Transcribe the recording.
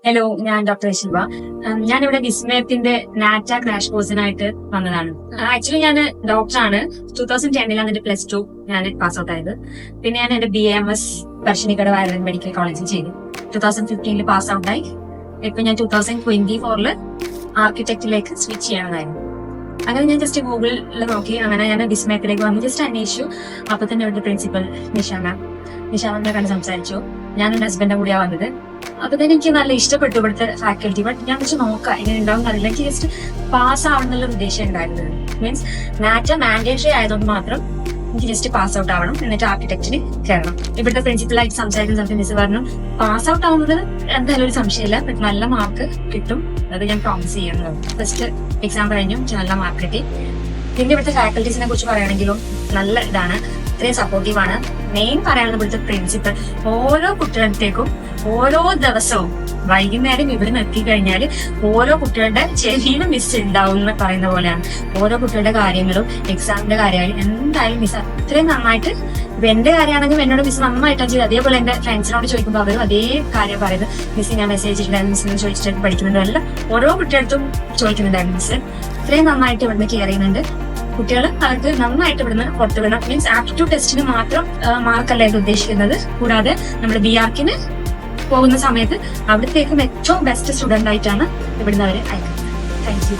Hello, ഞാൻ doctor Shiva. ഞാനിവിടെ വിസ്മയത്തിന്റെ നാറ്റ crash കോഴ്സിനായിട്ട് വന്നതാണ്. ആക്ച്വലി ഞാൻ ഡോക്ടറാണ്. 2010 എന്റെ +2 ഞാൻ പാസ് ഔട്ട് ആയത്. പിന്നെ ഞാൻ എന്റെ BAMS പറശ്ശിനിക്കട വയലൻ മെഡിക്കൽ കോളേജിൽ ചെയ്തു. 2015 പാസ് ഔട്ട് ആയി. ഇപ്പൊ ഞാൻ 2024 ആർക്കിടെക്റ്റിലേക്ക് സ്വിച്ച് ചെയ്യണമായിരുന്നു. അങ്ങനെ ഞാൻ ജസ്റ്റ് ഗൂഗിളിൽ നോക്കി, അങ്ങനെ ഞാൻ വിസ്മയത്തിലേക്ക് വന്നു. ജസ്റ്റ് അന്വേഷിച്ചു. അപ്പൊ തന്നെ ഇവിടുത്തെ പ്രിൻസിപ്പൽ നിഷാനെ കണ്ട് സംസാരിച്ചു. ഞാൻ എന്റെ ഹസ്ബൻഡിന്റെ കൂടെയാണ് വന്നത്. അപ്പൊ തന്നെ എനിക്ക് നല്ല ഇഷ്ടപ്പെട്ടു ഇവിടുത്തെ ഫാക്കൽറ്റി. ബട്ട് ഞാൻ വെച്ച് നോക്കാം ഇങ്ങനെ ഉണ്ടാവും അറിയില്ല. എനിക്ക് ജസ്റ്റ് പാസ് ആവണമെന്നുള്ള ഉദ്ദേശം ഉണ്ടായിരുന്നത്. മീൻസ് നാറ്റ മാൻഡേറ്ററി ആയതുകൊണ്ട് മാത്രം എനിക്ക് ജസ്റ്റ് പാസ് ഔട്ട് ആവണം, എന്നിട്ട് ആർക്കിടെക്റ്റിന് കയറണം. ഇവിടുത്തെ പ്രിൻസിപ്പലായിട്ട് സംസാരിക്കുന്ന സമയത്ത് മിസ് പറഞ്ഞു, പാസ് ഔട്ട് ആവുന്നത് എന്തായാലും ഒരു സംശയമില്ല, ബട്ട് നല്ല മാർക്ക് കിട്ടും, അത് ഞാൻ പ്രോമിസ് ചെയ്യുന്നു. ഫസ്റ്റ് എക്സാം കഴിഞ്ഞു, നല്ല മാർക്ക് കിട്ടി. പിന്നെ ഇവിടുത്തെ ഫാക്കൽറ്റീസിനെ കുറിച്ച് പറയുകയാണെങ്കിലും നല്ല ഇതാണ്, ഇത്രയും സപ്പോർട്ടീവാണ്. മെയിൻ പറയാനുള്ള ഇവിടുത്തെ പ്രിൻസിപ്പൽ ഓരോ കുട്ടികളുടെക്കും ഓരോ ദിവസവും വൈകുന്നേരം ഇവിടെ എത്തി കഴിഞ്ഞാൽ ഓരോ കുട്ടികളുടെ ചെവിയിൽ മിസ് ഉണ്ടാവും എന്ന് പറയുന്ന പോലെയാണ്. ഓരോ കുട്ടികളുടെ കാര്യങ്ങളും എക്സാമിന്റെ കാര്യമായാലും എന്തായാലും മിസ് അത്രയും നന്നായിട്ട്, ഇപ്പൊ എന്റെ കാര്യമാണെങ്കിൽ എന്നോട് മിസ് നന്നായിട്ടാണ് ചെയ്തത്. അതേപോലെ എന്റെ ഫ്രണ്ട്സിനോട് ചോദിക്കുമ്പോൾ അവരും അതേ കാര്യം പറയുന്നത്, മിസ് ഞാൻ മെസ്സേജ് ഇട്ടിട്ടുണ്ടായിരുന്നു, മിസ്സിനെ ചോദിച്ചിട്ട് പഠിക്കുന്നുണ്ടോ, എല്ലാം ഓരോ കുട്ടികൾക്കും ചോദിക്കുന്നുണ്ടായിരുന്നു. മിസ് ഇത്രയും നന്നായിട്ട് ഇവിടുന്ന് കെയർ ചെയ്യുന്നുണ്ട്. കുട്ടികൾ അവർക്ക് നന്നായിട്ട് ഇവിടുന്ന് പുറത്തുവിടണം. മീൻസ് ആപ്റ്റിറ്റ്യൂഡ് ടെസ്റ്റിന് മാത്രം മാർക്കല്ല ഇത് ഉദ്ദേശിക്കുന്നത്. കൂടാതെ നമ്മുടെ BARCന് പോകുന്ന സമയത്ത് അവിടത്തേക്കും ഏറ്റവും ബെസ്റ്റ് സ്റ്റുഡന്റ് ആയിട്ടാണ് ഇവിടുന്ന് അവരെ അയക്കുന്നത്. Thank you.